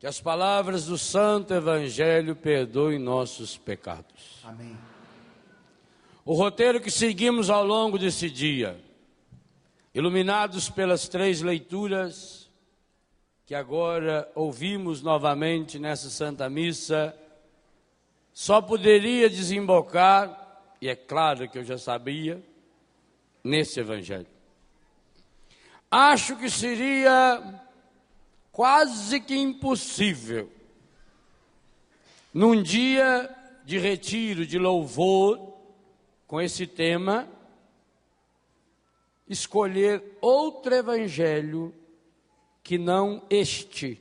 Que as palavras do Santo Evangelho perdoem nossos pecados. Amém. O roteiro que seguimos ao longo desse dia, iluminados pelas 3 leituras que agora ouvimos novamente nessa Santa Missa, só poderia desembocar, e é claro que eu já sabia, nesse Evangelho. Acho que seria quase que impossível, num dia de retiro, de louvor, com esse tema, escolher outro evangelho que não este,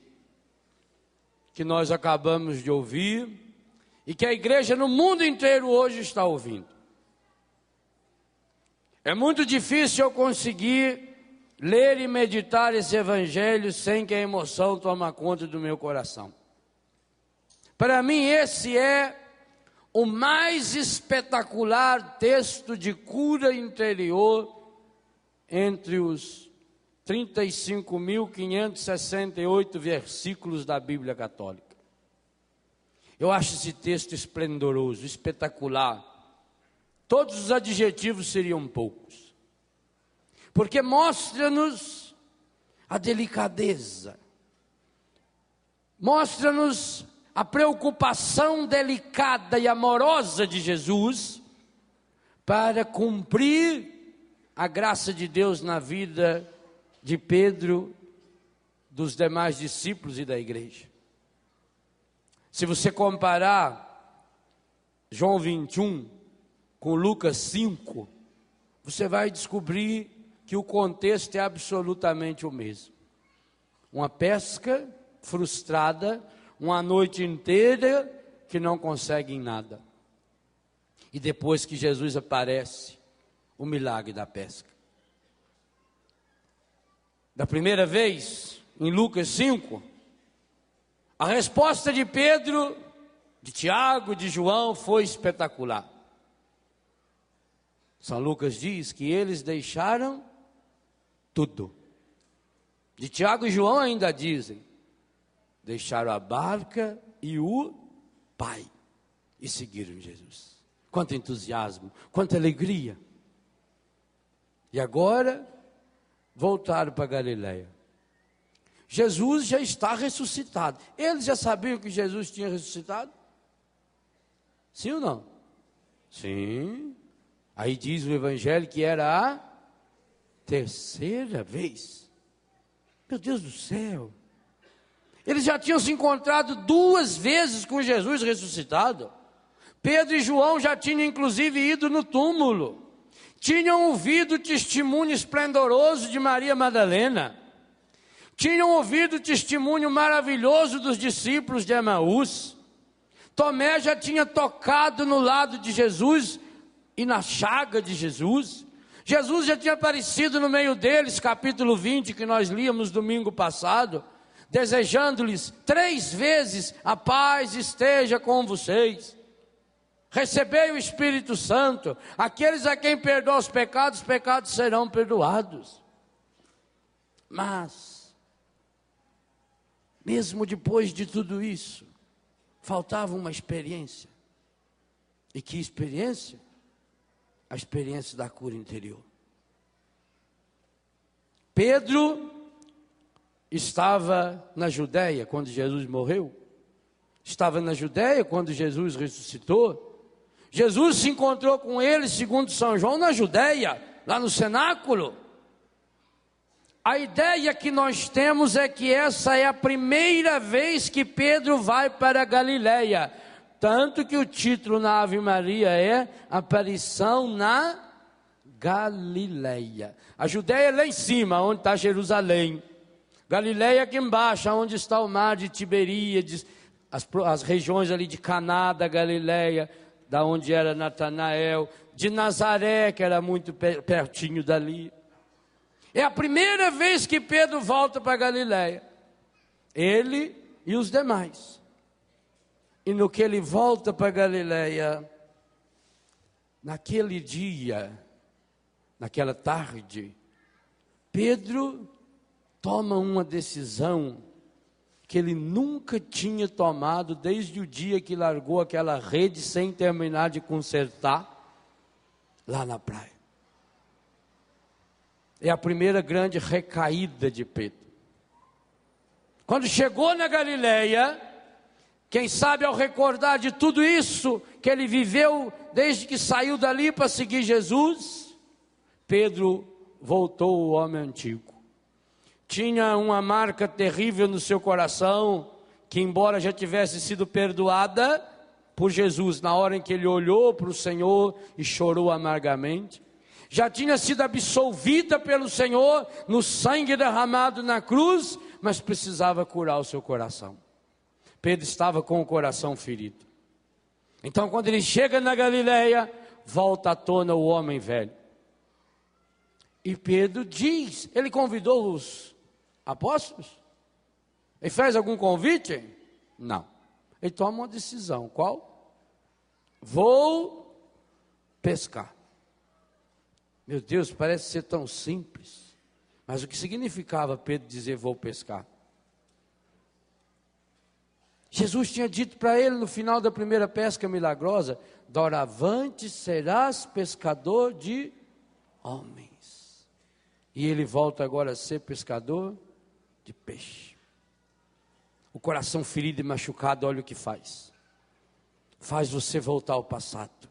que nós acabamos de ouvir, e que a igreja no mundo inteiro hoje está ouvindo. É muito difícil eu conseguir ler e meditar esse evangelho sem que a emoção tome conta do meu coração. Para mim esse é o mais espetacular texto de cura interior entre os 35.568 versículos da Bíblia Católica. Eu acho esse texto esplendoroso, espetacular. Todos os adjetivos seriam poucos. Porque mostra-nos a delicadeza, mostra-nos a preocupação delicada e amorosa de Jesus para cumprir a graça de Deus na vida de Pedro, dos demais discípulos e da igreja. Se você comparar João 21 com Lucas 5, você vai descobrir que o contexto é absolutamente o mesmo. Uma pesca frustrada, uma noite inteira que não conseguem nada. E depois que Jesus aparece, o milagre da pesca. Da primeira vez, em Lucas 5, a resposta de Pedro, de Tiago, de João foi espetacular. São Lucas diz que eles deixaram tudo. De Tiago e João ainda dizem, deixaram a barca e o Pai e seguiram Jesus. Quanto entusiasmo, quanta alegria. E agora voltaram para Galileia. Jesus já está ressuscitado. Eles já sabiam que Jesus tinha ressuscitado? Sim ou não? Sim. Aí diz o Evangelho que era a 3ª vez. Meu Deus do céu. Eles já tinham se encontrado 2 vezes com Jesus ressuscitado. Pedro e João já tinham inclusive ido no túmulo. Tinham ouvido o testemunho esplendoroso de Maria Madalena. Tinham ouvido o testemunho maravilhoso dos discípulos de Emaús. Tomé já tinha tocado no lado de Jesus e na chaga de Jesus. Jesus já tinha aparecido no meio deles, capítulo 20, que nós líamos domingo passado, desejando-lhes 3 vezes: a paz esteja com vocês. Recebei o Espírito Santo. Aqueles a quem perdoa os pecados serão perdoados. Mas, mesmo depois de tudo isso, faltava uma experiência. E que experiência? A experiência da cura interior. Pedro estava na Judéia quando Jesus morreu. Estava na Judéia quando Jesus ressuscitou. Jesus se encontrou com ele, segundo São João, na Judéia, lá no cenáculo. A ideia que nós temos é que essa é a primeira vez que Pedro vai para a Galileia. Tanto que o título na Ave Maria é Aparição na Galileia. A Judéia é lá em cima, onde está Jerusalém. Galileia aqui embaixo, onde está o mar de Tiberíades, as regiões ali de Caná da Galileia, da onde era Natanael, de Nazaré, que era muito pertinho dali. É a primeira vez que Pedro volta para Galileia. Ele e os demais. E no que ele volta para Galileia, naquele dia, naquela tarde, Pedro toma uma decisão que ele nunca tinha tomado desde o dia que largou aquela rede sem terminar de consertar lá na praia. É a primeira grande recaída de Pedro. Quando chegou na Galileia, quem sabe ao recordar de tudo isso que ele viveu desde que saiu dali para seguir Jesus, Pedro voltou o homem antigo. Tinha uma marca terrível no seu coração, que embora já tivesse sido perdoada por Jesus, na hora em que ele olhou para o Senhor e chorou amargamente, já tinha sido absolvida pelo Senhor no sangue derramado na cruz, mas precisava curar o seu coração. Pedro estava com o coração ferido. Então quando ele chega na Galileia, volta à tona o homem velho. E Pedro diz, ele convidou os apóstolos? Ele fez algum convite? Não. Ele toma uma decisão, qual? Vou pescar. Meu Deus, parece ser tão simples. Mas o que significava Pedro dizer vou pescar? Jesus tinha dito para ele no final da primeira pesca milagrosa: doravante serás pescador de homens. E ele volta agora a ser pescador de peixe. O coração ferido e machucado, olha o que faz. Faz você voltar ao passado.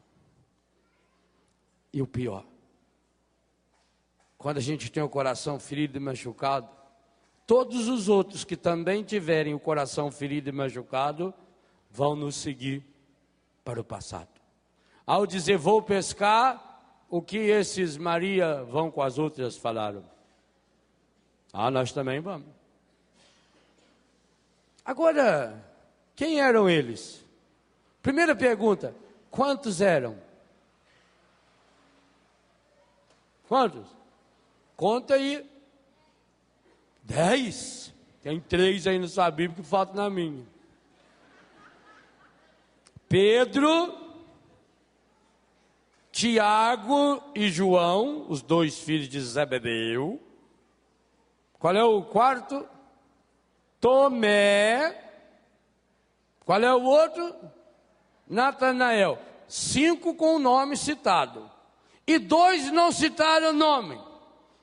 E o pior, quando a gente tem o coração ferido e machucado, todos os outros que também tiverem o coração ferido e machucado, vão nos seguir para o passado. Ao dizer vou pescar, o que esses Maria vão com as outras falaram? Ah, nós também vamos. Agora, quem eram eles? Primeira pergunta, quantos eram? Quantos? Conta aí. 10. Tem 3 aí na sua Bíblia que falta na minha. Pedro, Tiago e João, os 2 filhos de Zebedeu. Qual é o quarto? Tomé. Qual é o outro? Natanael. 5 com o nome citado. E 2 não citaram o nome.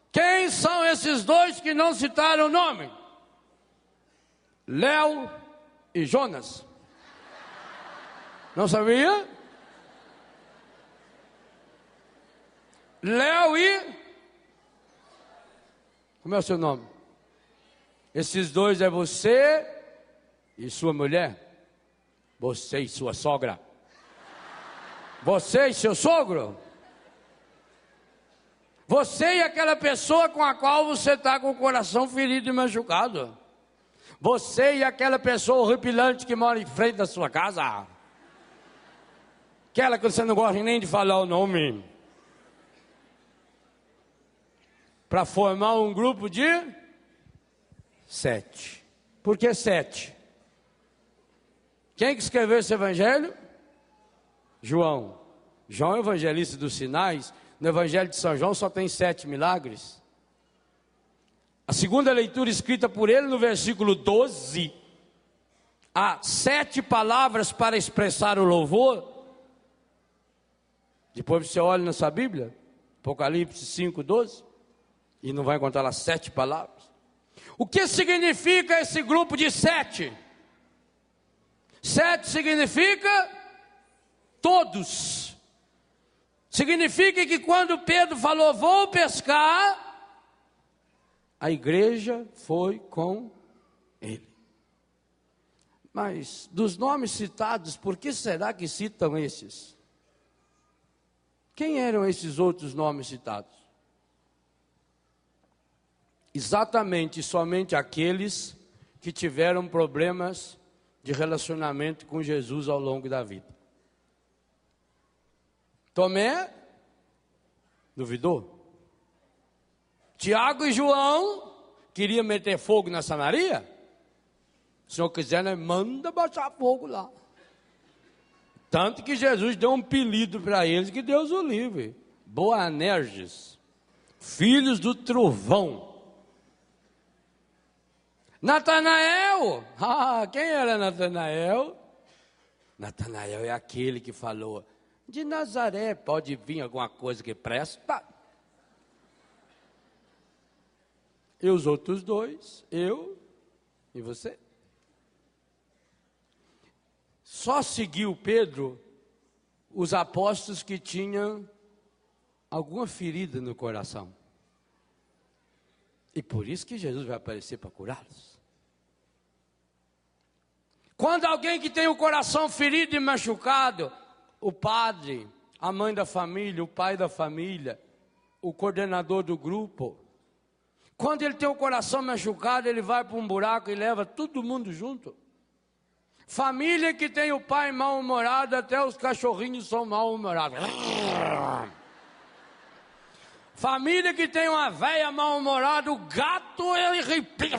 Quem são esses 2 que não citaram o nome? Léo e Jonas. Não sabia? Léo e... Como é o seu nome? Esses 2 é você e sua mulher? Você e sua sogra? Você e seu sogro? Você e aquela pessoa com a qual você está com o coração ferido e machucado? Você e aquela pessoa horripilante que mora em frente da sua casa? Aquela que você não gosta nem de falar o nome? Para formar um grupo de 7. Por que 7? Quem que escreveu esse evangelho? João. João é o evangelista dos sinais. No evangelho de São João só tem 7 milagres. A segunda leitura escrita por ele no versículo 12. Há 7 palavras para expressar o louvor. Depois você olha na sua Bíblia, Apocalipse 5, 12. E não vai encontrar lá 7 palavras. O que significa esse grupo de 7? 7 significa todos. Significa que quando Pedro falou vou pescar, a igreja foi com ele. Mas dos nomes citados, por que será que citam esses? Quem eram esses outros nomes citados? Exatamente, somente aqueles que tiveram problemas de relacionamento com Jesus ao longo da vida. Tomé duvidou. Tiago e João queriam meter fogo na Samaria. Se o Senhor quiser, né, manda botar fogo lá. Tanto que Jesus deu um apelido para eles, que Deus o livre. Boanerges, filhos do trovão. Natanael, quem era Natanael? Natanael é aquele que falou, de Nazaré pode vir alguma coisa que presta. E os outros dois, eu e você. Só seguiu Pedro os apóstolos que tinham alguma ferida no coração. E por isso que Jesus vai aparecer para curá-los. Quando alguém que tem o coração ferido e machucado, o padre, a mãe da família, o pai da família, o coordenador do grupo, quando ele tem o coração machucado, ele vai para um buraco e leva todo mundo junto. Família que tem o pai mal-humorado, até os cachorrinhos são mal-humorados. Família que tem uma véia mal-humorada, o gato ele replica.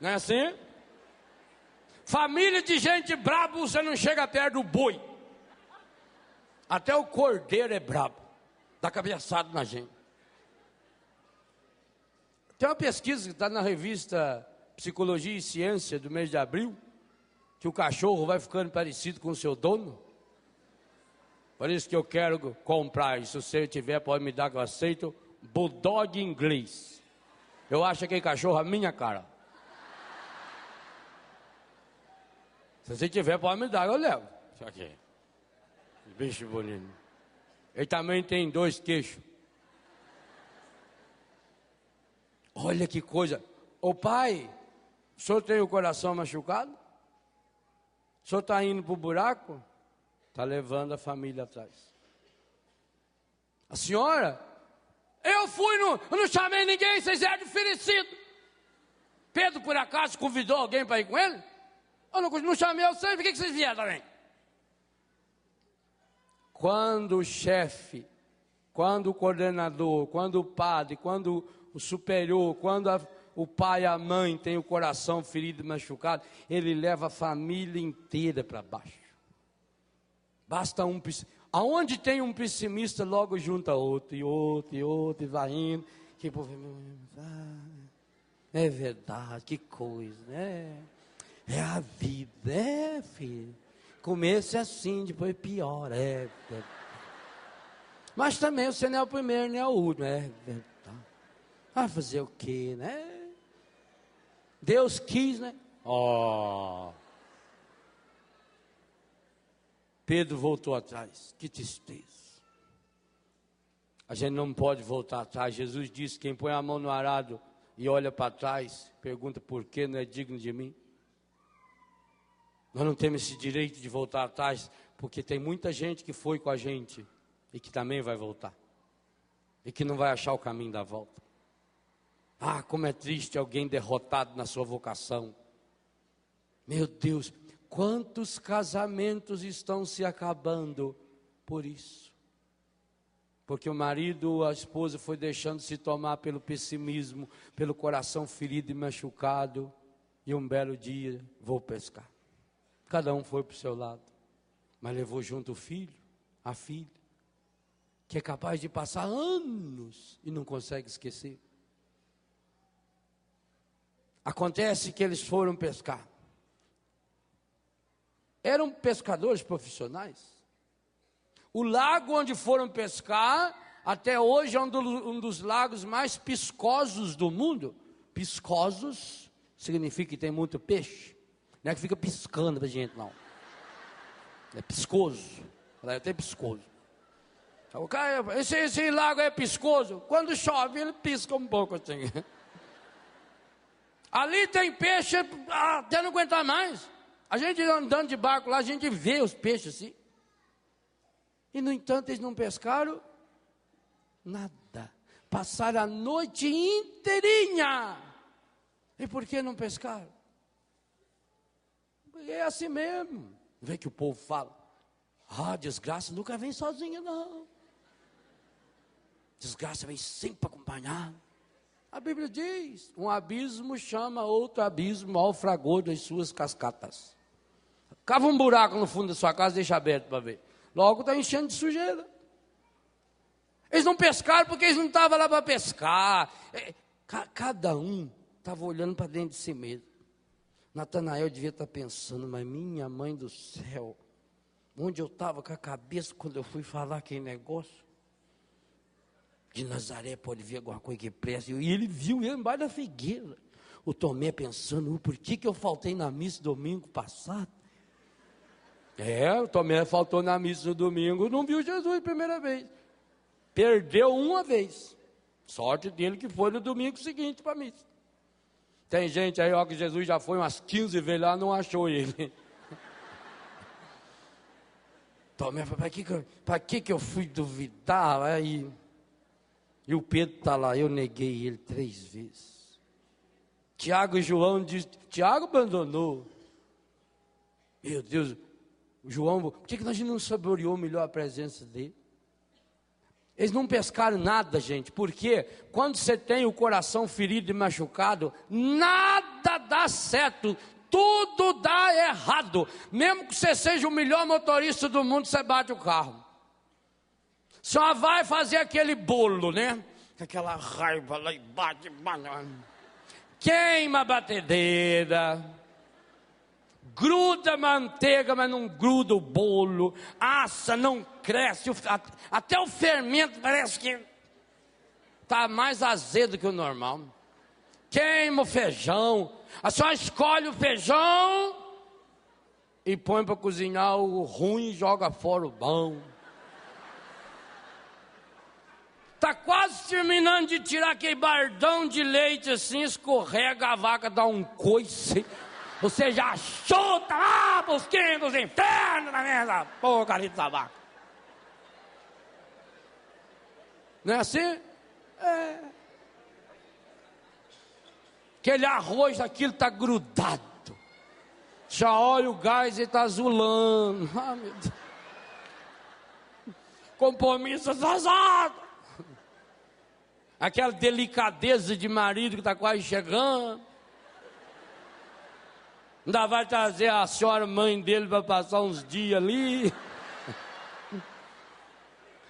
Não é assim? Família de gente braba, você não chega perto do boi. Até o cordeiro é brabo, dá cabeçada na gente. Tem uma pesquisa que está na revista Psicologia e Ciência do mês de abril, que o cachorro vai ficando parecido com o seu dono. Por isso que eu quero comprar, e se você tiver pode me dar que eu aceito, bulldog inglês. Eu acho aquele cachorro a minha cara. Se você tiver pode me dar, eu levo. Isso aqui. Bicho bonito. Ele também tem 2 queixos. Olha que coisa. Ô pai, o senhor tem o coração machucado? O senhor está indo para o buraco? Está levando a família atrás. A senhora? Eu não chamei ninguém, vocês eram oferecidos. Pedro, por acaso, convidou alguém para ir com ele? Eu não chamei vocês, por que vocês vieram também? Quando o chefe, quando o coordenador, quando o padre, quando o superior, quando o pai e a mãe têm o coração ferido e machucado, ele leva a família inteira para baixo. Basta um, aonde tem um pessimista, logo junta outro, e outro, e outro, e vai indo. Que povo, é verdade, que coisa, né? É a vida, filho. Começo é assim, depois pior, Mas também você não é o primeiro, nem é o último, Vai fazer o quê, né? Deus quis, né? Pedro voltou atrás, que tristeza. A gente não pode voltar atrás. Jesus disse, quem põe a mão no arado e olha para trás, pergunta por que não é digno de mim. Nós não temos esse direito de voltar atrás, porque tem muita gente que foi com a gente e que também vai voltar. E que não vai achar o caminho da volta. Como é triste alguém derrotado na sua vocação. Meu Deus, quantos casamentos estão se acabando por isso? Porque o marido, a esposa foi deixando se tomar pelo pessimismo, pelo coração ferido e machucado. E um belo dia, vou pescar. Cada um foi para o seu lado, mas levou junto o filho, a filha, que é capaz de passar anos e não consegue esquecer. Acontece que eles foram pescar. Eram pescadores profissionais. O lago onde foram pescar, até hoje é um dos lagos mais piscosos do mundo. Piscosos significa que tem muito peixe. Não é que fica piscando pra gente, não. É piscoso. É até piscoso. O cara, esse lago é piscoso. Quando chove, ele pisca um pouco assim. Ali tem peixe até não aguentar mais. A gente andando de barco lá, a gente vê os peixes assim. E no entanto, eles não pescaram nada. Passaram a noite inteirinha. E por que não pescaram? É assim mesmo. Vê que o povo fala. Desgraça nunca vem sozinha, não. Desgraça vem sempre acompanhada. A Bíblia diz, um abismo chama outro abismo ao fragor das suas cascatas. Cava um buraco no fundo da sua casa e deixa aberto para ver. Logo está enchendo de sujeira. Eles não pescaram porque eles não estavam lá para pescar. Cada um estava olhando para dentro de si mesmo. Natanael devia estar pensando, mas minha mãe do céu, onde eu estava com a cabeça quando eu fui falar aquele negócio? De Nazaré pode ver alguma coisa que presta. E ele viu ele embaixo da figueira. O Tomé pensando, por que eu faltei na missa domingo passado? O Tomé faltou na missa no domingo, não viu Jesus a primeira vez. Perdeu uma vez. Sorte dele que foi no domingo seguinte para a missa. Tem gente aí, ó, que Jesus já foi umas 15 vezes lá, não achou ele. Tomé falou, para que eu fui duvidar? Aí, e o Pedro está lá, eu neguei ele 3 vezes. Tiago e João diz, Tiago abandonou. Meu Deus, João, por que nós não saboreou melhor a presença dele? Eles não pescaram nada, gente, porque quando você tem o coração ferido e machucado, nada dá certo, tudo dá errado. Mesmo que você seja o melhor motorista do mundo, você bate o carro. Só vai fazer aquele bolo, né? Aquela raiva lá e bate, queima a batedeira, gruda a manteiga, mas não gruda o bolo, assa, não cresce, até o fermento parece que está mais azedo que o normal. Queima o feijão, a senhora escolhe o feijão e põe para cozinhar o ruim e joga fora o bom. Está quase terminando de tirar aquele bardão de leite assim, escorrega, a vaca dá um coice. Você já chuta lá para os quintos dos infernos na mesa, porcaria dessa vaca. Não é assim? Aquele arroz, aquilo está grudado. Já olha o gás e está azulando. Ah, meu Deus. Compromisso atrasado. Aquela delicadeza de marido que está quase chegando. Ainda vai trazer a senhora mãe dele para passar uns dias ali.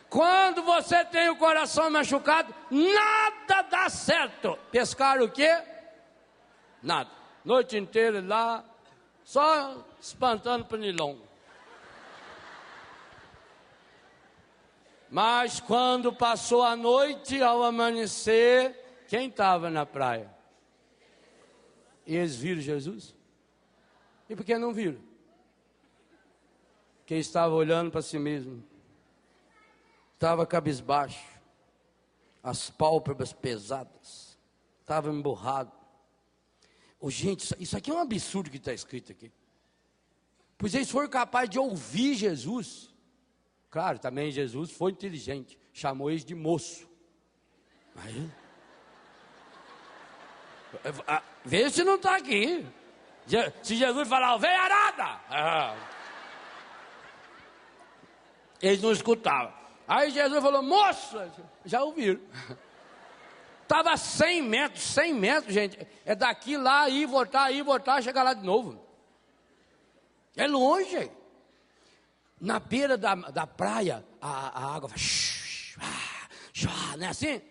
Quando você tem o coração machucado, nada dá certo. Pescaram o quê? Nada. Noite inteira lá, só espantando pernilongo. Mas quando passou a noite, ao amanhecer, quem estava na praia? E eles viram Jesus? E por que não viram? Porque estava olhando para si mesmo. Estava cabisbaixo. As pálpebras pesadas. Estava emburrado. Gente, isso aqui é um absurdo que está escrito aqui. Pois eles foram capazes de ouvir Jesus. Claro, também Jesus foi inteligente. Chamou eles de moço. Aí, vê se não está aqui. Se Jesus falar, vem arada! Eles não escutavam. Aí Jesus falou, moço, já ouviram. Estava 100 metros, gente. É daqui lá, aí, voltar, chegar lá de novo. É longe. Na beira da praia, a água vai... não é assim?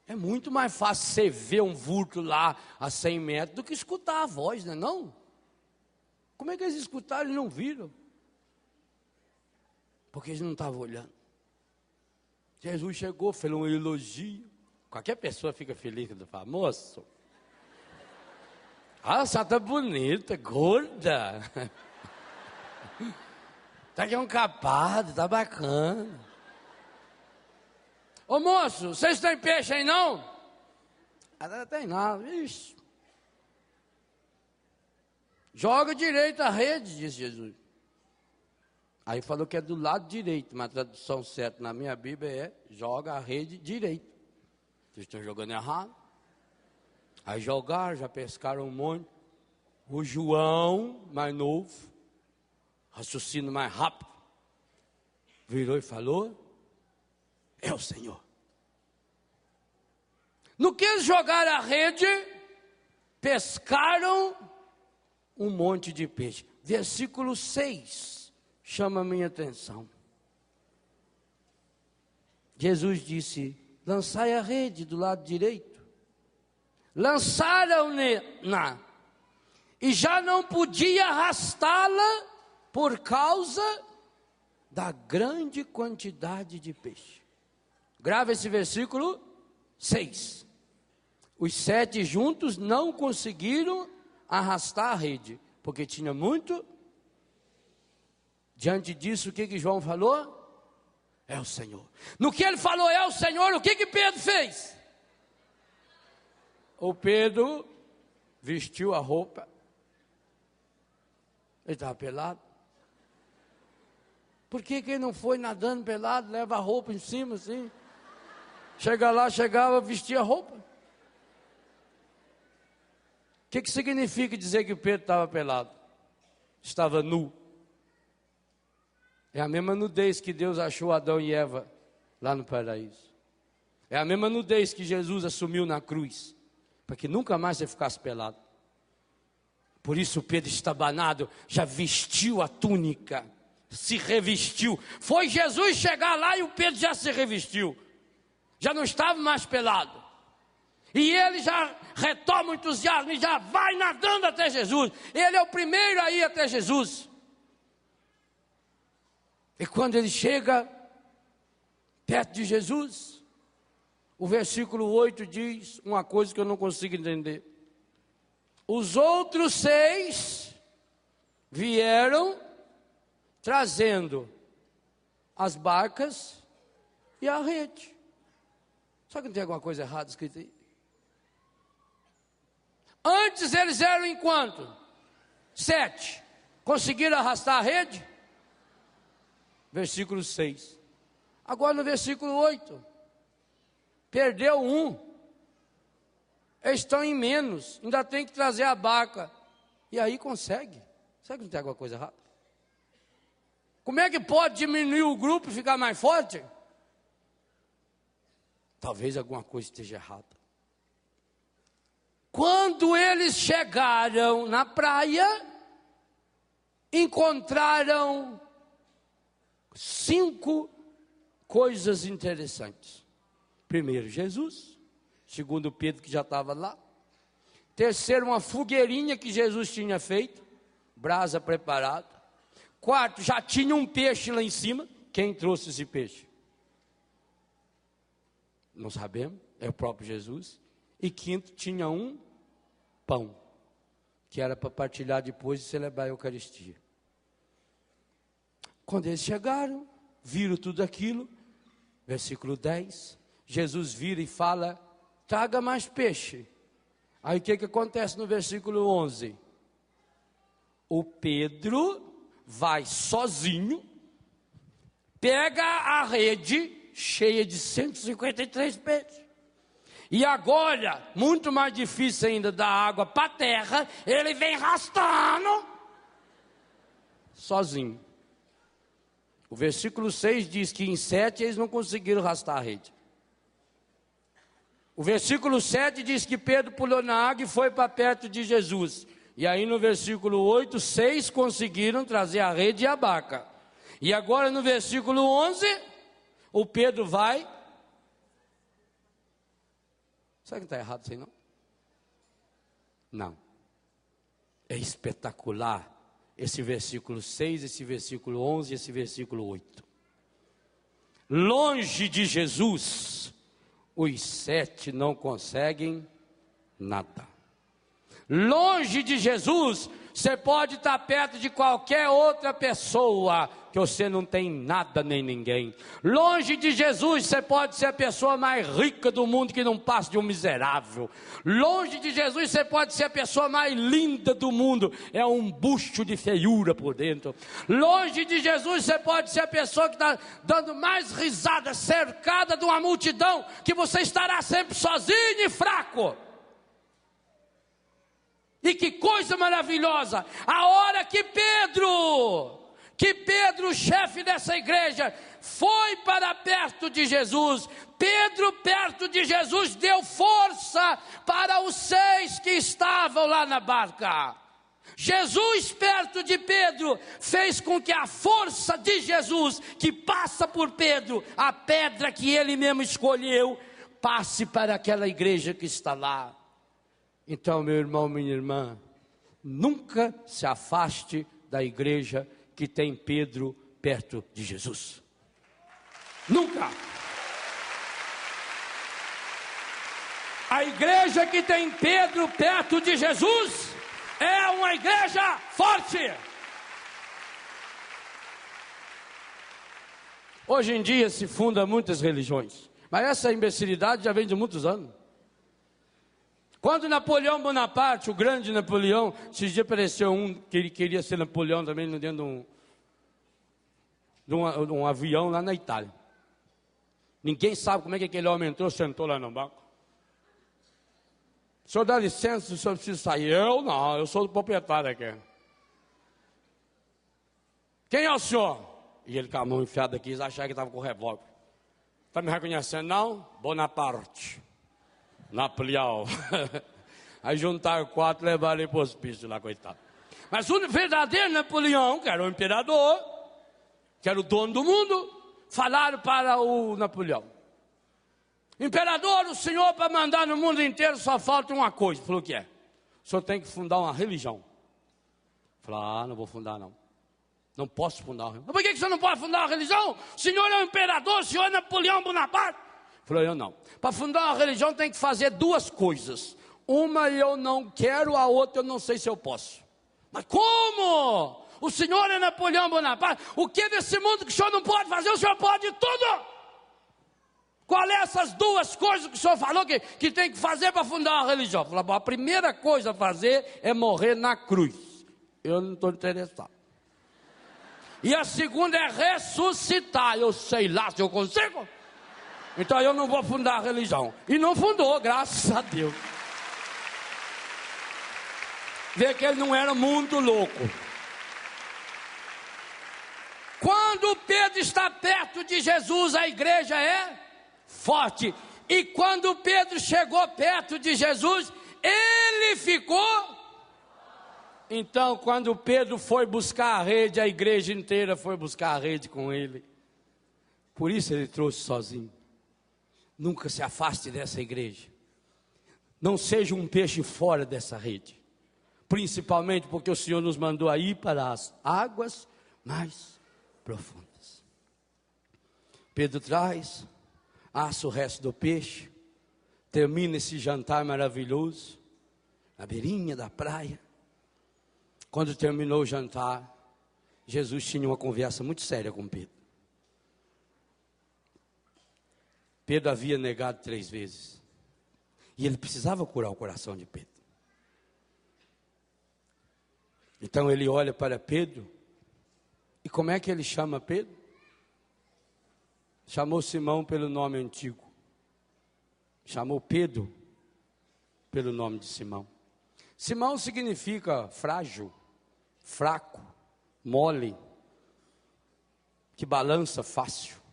É muito mais fácil você ver um vulto lá a 100 metros do que escutar a voz, não é não? Como é que eles escutaram e não viram? Porque eles não estavam olhando. Jesus chegou, fez um elogio. Qualquer pessoa fica feliz quando fala, moço, a senhora está bonita, gorda. Está aqui um capado, está bacana. Ô moço, vocês têm peixe aí não? Não tem nada, ixi. Joga direito a rede, disse Jesus. Aí falou que é do lado direito, mas a tradução certa na minha Bíblia é joga a rede direito. Vocês estão jogando errado. Aí jogaram, já pescaram um monte. O João, mais novo, raciocínio mais rápido, virou e falou, é o Senhor. No que eles jogaram a rede, pescaram um monte de peixe. Versículo 6 chama a minha atenção. Jesus disse: lançai a rede do lado direito. Lançaram-na, e já não podia arrastá-la por causa da grande quantidade de peixe. Grava esse versículo 6. Os 7 juntos não conseguiram arrastar a rede, porque tinha muito. Diante disso, o que João falou? É o Senhor. No que ele falou é o Senhor, o que Pedro fez? O Pedro vestiu a roupa. Ele estava pelado. Por que ele não foi nadando pelado, leva a roupa em cima assim? Chegava, vestia a roupa. O que significa dizer que o Pedro estava pelado? Estava nu. É a mesma nudez que Deus achou Adão e Eva lá no paraíso. É a mesma nudez que Jesus assumiu na cruz, para que nunca mais você ficasse pelado. Por isso Pedro, estabanado, já vestiu a túnica, se revestiu. Foi Jesus chegar lá e o Pedro já se revestiu. Já não estava mais pelado. E ele já retoma o entusiasmo e já vai nadando até Jesus. Ele é o primeiro a ir até Jesus. E quando ele chega perto de Jesus, o versículo 8 diz uma coisa que eu não consigo entender. Os outros 6 vieram trazendo as barcas e a rede. Só que não tem alguma coisa errada escrita aí? Antes eles eram em quanto? 7. Conseguiram arrastar a rede? Versículo 6. Agora no versículo 8. Perdeu 1. Eles estão em menos. Ainda tem que trazer a barca. E aí consegue. Será que não tem alguma coisa errada? Como é que pode diminuir o grupo e ficar mais forte? Talvez alguma coisa esteja errada. Quando eles chegaram na praia, encontraram 5 coisas interessantes. Primeiro, Jesus. Segundo, Pedro, que já estava lá. Terceiro, uma fogueirinha que Jesus tinha feito, brasa preparada. Quarto, já tinha um peixe lá em cima. Quem trouxe esse peixe? Não sabemos, é o próprio Jesus. E quinto, tinha um pão, que era para partilhar depois de celebrar a Eucaristia. Quando eles chegaram, viram tudo aquilo, versículo 10, Jesus vira e fala: traga mais peixe. Aí o que acontece no versículo 11? O Pedro vai sozinho, pega a rede cheia de 153 peixes. E agora, muito mais difícil ainda, da água para a terra, ele vem arrastando sozinho. O versículo 6 diz que em 7 eles não conseguiram arrastar a rede. O versículo 7 diz que Pedro pulou na água e foi para perto de Jesus. E aí no versículo 8, 6 conseguiram trazer a rede e a barca. E agora no versículo 11, o Pedro vai. Será que não está errado isso aí não? Não. É espetacular esse versículo 6, esse versículo 11 e esse versículo 8. Longe de Jesus, os 7 não conseguem nada. Longe de Jesus, você pode estar perto de qualquer outra pessoa, que você não tem nada nem ninguém. Longe de Jesus, você pode ser a pessoa mais rica do mundo, que não passa de um miserável. Longe de Jesus, você pode ser a pessoa mais linda do mundo, é um bucho de feiura por dentro. Longe de Jesus, você pode ser a pessoa que está dando mais risada, cercada de uma multidão, que você estará sempre sozinho e fraco. E que coisa maravilhosa, a hora que Pedro, o chefe dessa igreja, foi para perto de Jesus, Pedro perto de Jesus deu força para os 6 que estavam lá na barca. Jesus, perto de Pedro, fez com que a força de Jesus, que passa por Pedro, a pedra que ele mesmo escolheu, passe para aquela igreja que está lá. Então, meu irmão, minha irmã, nunca se afaste da igreja que tem Pedro perto de Jesus. Nunca. A igreja que tem Pedro perto de Jesus é uma igreja forte. Hoje em dia se funda muitas religiões, mas essa imbecilidade já vem de muitos anos. Quando Napoleão Bonaparte, o grande Napoleão, esses dias apareceu um que ele queria ser Napoleão também dentro de um avião lá na Itália. Ninguém sabe como é que aquele homem entrou, sentou lá no banco. O senhor dá licença, o senhor precisa sair. Eu não, eu sou o proprietário aqui. Quem é o senhor? E ele com a mão enfiada aqui, eles acharam que estava com o revólver. Está me reconhecendo não? Bonaparte. Napoleão. Aí juntaram 4 e levaram ele para o hospício lá, coitado. Mas o verdadeiro Napoleão, que era o imperador, que era o dono do mundo, falaram para o Napoleão: imperador, o senhor para mandar no mundo inteiro só falta uma coisa. Falou: o que é? O senhor tem que fundar uma religião. Falou: não vou fundar não. Não posso fundar uma religião. Por que você não pode fundar uma religião? O senhor é o imperador, o senhor é Napoleão Bonaparte. Falou: eu não. Para fundar uma religião tem que fazer 2 coisas. Uma eu não quero, a outra eu não sei se eu posso. Mas como? O senhor é Napoleão Bonaparte. O que desse mundo que o senhor não pode fazer, o senhor pode tudo. Qual é essas 2 coisas que o senhor falou que tem que fazer para fundar uma religião? Falou: a primeira coisa a fazer é morrer na cruz. Eu não estou interessado. E a segunda é ressuscitar. Eu sei lá se eu consigo. Então eu não vou fundar a religião. E não fundou, graças a Deus. Vê que ele não era muito louco. Quando Pedro está perto de Jesus, a igreja é forte. E quando Pedro chegou perto de Jesus, ele ficou. Então, quando Pedro foi buscar a rede, a igreja inteira foi buscar a rede com ele. Por isso ele trouxe sozinho. Nunca se afaste dessa igreja. Não seja um peixe fora dessa rede. Principalmente porque o Senhor nos mandou a ir para as águas mais profundas. Pedro traz, assa o resto do peixe, termina esse jantar maravilhoso, na beirinha da praia. Quando terminou o jantar, Jesus tinha uma conversa muito séria com Pedro. Pedro havia negado 3 vezes. E ele precisava curar o coração de Pedro. Então ele olha para Pedro. E como é que ele chama Pedro? Chamou Simão pelo nome antigo. Chamou Pedro pelo nome de Simão. Simão significa frágil, fraco, mole, que balança fácil.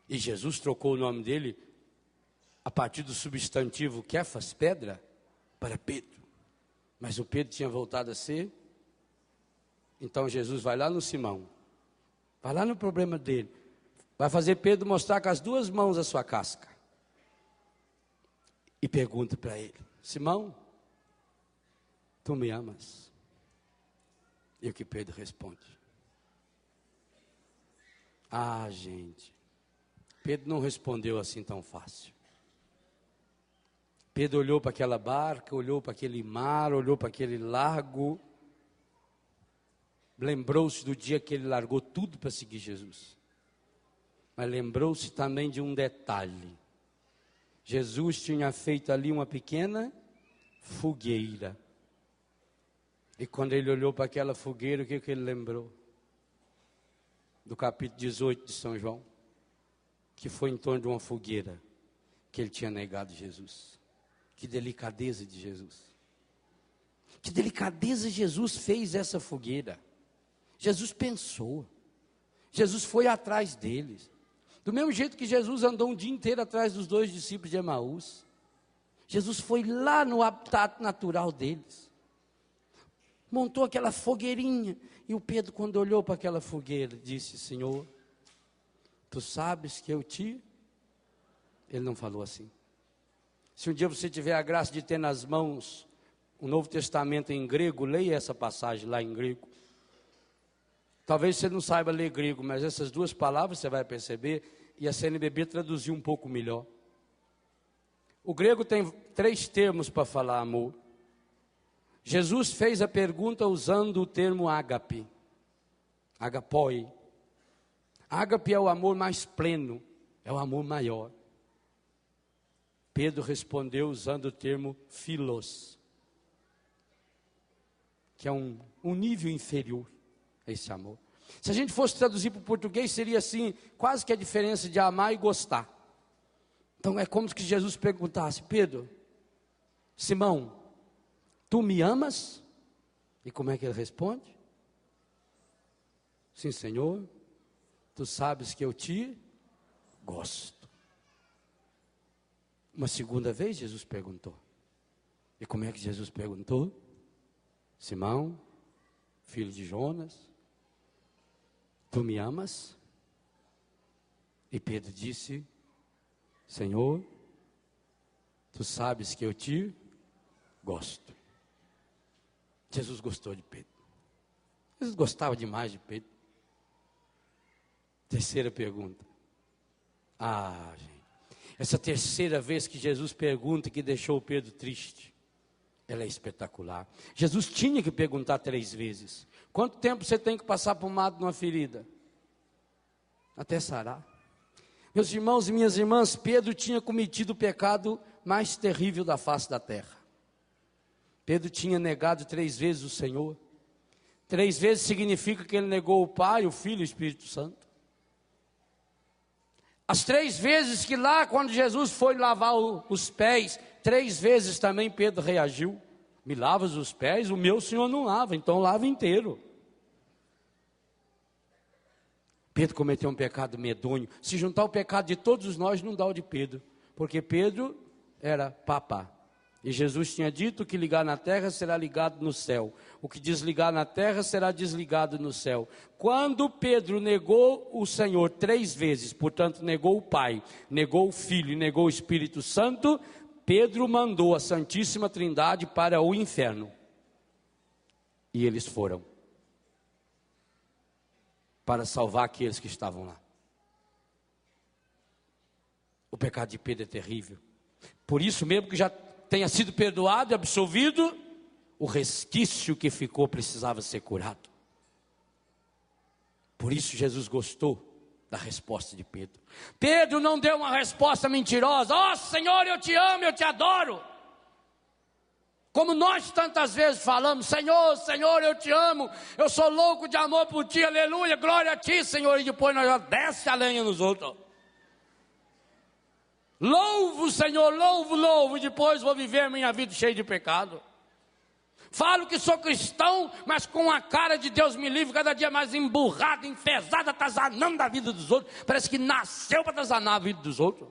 E Jesus trocou o nome dele a partir do substantivo Kefas, pedra, para Pedro. Mas o Pedro tinha voltado a ser. Então Jesus vai lá no Simão, vai lá no problema dele, vai fazer Pedro mostrar com as 2 mãos a sua casca. E pergunta para ele: Simão, tu me amas? E o que Pedro responde? Ah, gente, Pedro não respondeu assim tão fácil. Pedro olhou para aquela barca, olhou para aquele mar, olhou para aquele lago. Lembrou-se do dia que ele largou tudo para seguir Jesus. Mas lembrou-se também de um detalhe. Jesus tinha feito ali uma pequena fogueira. E quando ele olhou para aquela fogueira, o que ele lembrou? Do capítulo 18 de São João. Que foi em torno de uma fogueira que ele tinha negado Jesus. Que delicadeza de Jesus. Que delicadeza Jesus fez essa fogueira. Jesus pensou. Jesus foi atrás deles. Do mesmo jeito que Jesus andou um dia inteiro atrás dos 2 discípulos de Emaús. Jesus foi lá no habitat natural deles. montou aquela fogueirinha. E o Pedro, quando olhou para aquela fogueira, disse: Senhor, tu sabes que eu te... Ele não falou assim. Se um dia você tiver a graça de ter nas mãos o Novo Testamento em grego, leia essa passagem lá em grego. Talvez você não saiba ler grego, mas essas duas palavras você vai perceber, e a CNBB traduziu um pouco melhor. O grego tem 3 termos para falar amor. Jesus fez a pergunta usando o termo ágape, agapoi. Ágape é o amor mais pleno, é o amor maior. Pedro respondeu usando o termo philos, que é um nível inferior a esse amor. Se a gente fosse traduzir para o português, seria assim, quase que a diferença de amar e gostar. Então é como se Jesus perguntasse: Pedro, Simão, tu me amas? E como é que ele responde? Sim, Senhor, tu sabes que eu te gosto. Uma segunda vez Jesus perguntou. E como é que Jesus perguntou? Simão, filho de Jonas, tu me amas? E Pedro disse: Senhor, tu sabes que eu te gosto. Jesus gostou de Pedro. Jesus gostava demais de Pedro. Terceira pergunta. Gente, essa terceira vez que Jesus pergunta, que deixou Pedro triste, ela é espetacular. Jesus tinha que perguntar 3 vezes. Quanto tempo você tem que passar pomada numa ferida? Até sarar. Meus irmãos e minhas irmãs, Pedro tinha cometido o pecado mais terrível da face da terra. Pedro tinha negado 3 vezes o Senhor. 3 vezes significa que ele negou o Pai, o Filho e o Espírito Santo. As 3 vezes que lá, quando Jesus foi lavar os pés, 3 vezes também Pedro reagiu: me lavas os pés? O meu Senhor não lava, então lava inteiro. Pedro cometeu um pecado medonho. Se juntar o pecado de todos nós, não dá o de Pedro, porque Pedro era papa. E Jesus tinha dito: o que ligar na terra será ligado no céu, o que desligar na terra será desligado no céu. Quando Pedro negou o Senhor 3 vezes, portanto negou o Pai, negou o Filho e negou o Espírito Santo, Pedro mandou a Santíssima Trindade para o inferno. E eles foram para salvar aqueles que estavam lá. O pecado de Pedro é terrível. Por isso mesmo que já tenha sido perdoado e absolvido, o resquício que ficou precisava ser curado. Por isso Jesus gostou da resposta de Pedro. Pedro não deu uma resposta mentirosa: Senhor, eu te amo, eu te adoro. Como nós tantas vezes falamos: Senhor, Senhor, eu te amo, eu sou louco de amor por ti, aleluia, glória a ti, Senhor. E depois nós já desce a lenha nos outros. Louvo, Senhor, louvo, e depois vou viver minha vida cheia de pecado. Falo que sou cristão, mas com a cara de Deus me livre, cada dia mais emburrada, enfesada, atazanando a vida dos outros. Parece que nasceu para atazanar a vida dos outros.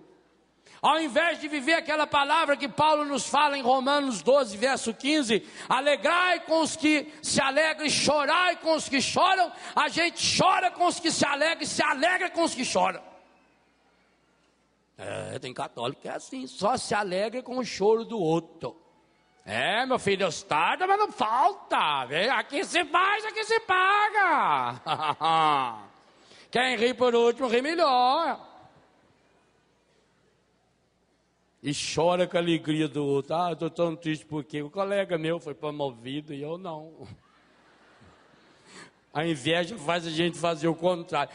Ao invés de viver aquela palavra que Paulo nos fala em Romanos 12, verso 15: alegrai com os que se alegram e chorai com os que choram. A gente chora com os que se alegram e se alegra com os que choram. Tem católico que é assim, só se alegra com o choro do outro. Meu filho, Deus tarda, mas não falta. Aqui se faz, aqui se paga. Quem ri por último, ri melhor. E chora com a alegria do outro. Eu estou tão triste porque o colega meu foi promovido e eu não. A inveja faz a gente fazer o contrário.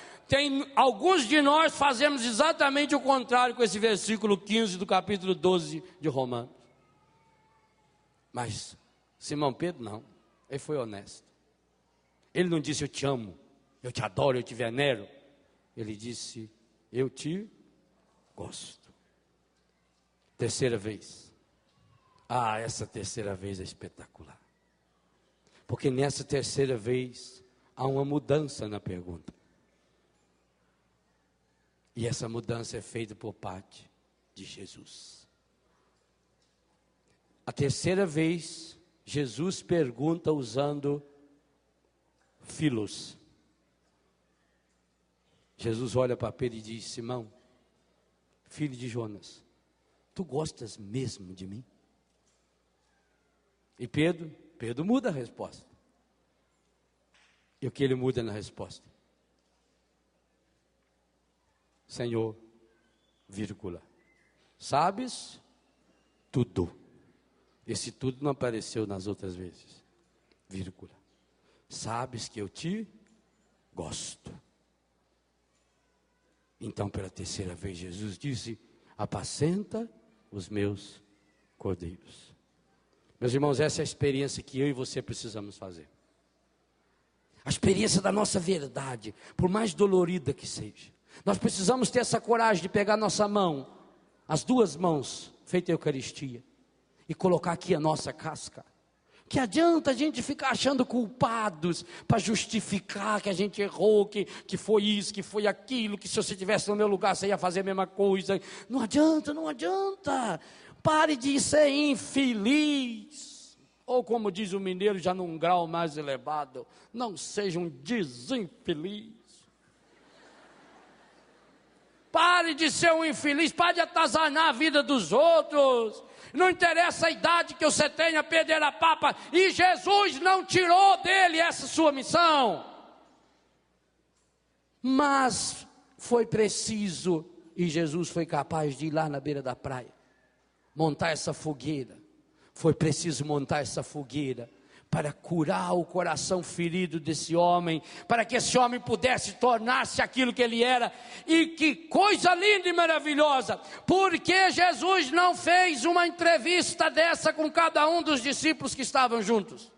Alguns de nós fazemos exatamente o contrário com esse versículo 15 do capítulo 12 de Romanos. Mas Simão Pedro não, ele foi honesto. Ele não disse: eu te amo, eu te adoro, eu te venero. Ele disse: eu te gosto. Terceira vez. Essa terceira vez é espetacular. Porque nessa terceira vez há uma mudança na pergunta. E essa mudança é feita por parte de Jesus. A terceira vez, Jesus pergunta usando filos. Jesus olha para Pedro e diz: Simão, filho de Jonas, tu gostas mesmo de mim? E Pedro muda a resposta. E o que ele muda na resposta? Senhor, vírgula, sabes tudo. Esse tudo não apareceu nas outras vezes. Vírgula, sabes que eu te gosto. Então, pela terceira vez, Jesus disse: apacenta os meus cordeiros. Meus irmãos, essa é a experiência que eu e você precisamos fazer. A experiência da nossa verdade, por mais dolorida que seja. Nós precisamos ter essa coragem de pegar nossa mão, as duas mãos, feita a Eucaristia, e colocar aqui a nossa casca. Que adianta a gente ficar achando culpados para justificar que a gente errou, que foi isso, que foi aquilo, que se você estivesse no meu lugar você ia fazer a mesma coisa. Não adianta, não adianta. Pare de ser infeliz. Ou como diz o mineiro, já num grau mais elevado, não seja um desinfeliz. Pare de ser um infeliz, pare de atazanar a vida dos outros. Não interessa a idade que você tenha, perder a papa, e Jesus não tirou dele essa sua missão. Mas foi preciso, e Jesus foi capaz de ir lá na beira da praia, montar essa fogueira. Foi preciso montar essa fogueira para curar o coração ferido desse homem, para que esse homem pudesse tornar-se aquilo que ele era. E que coisa linda e maravilhosa, porque Jesus não fez uma entrevista dessa com cada um dos discípulos que estavam juntos.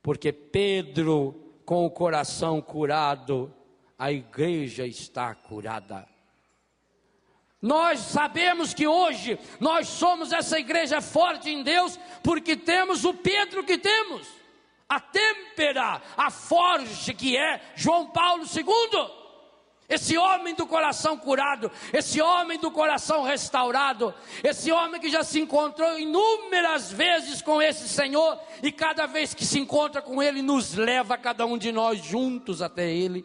Porque Pedro, com o coração curado, a igreja está curada. Nós sabemos que hoje nós somos essa igreja forte em Deus, porque temos o Pedro que temos, a têmpera, a forja que é João Paulo II, esse homem do coração curado, esse homem do coração restaurado, esse homem que já se encontrou inúmeras vezes com esse Senhor, e cada vez que se encontra com Ele, nos leva cada um de nós juntos até Ele.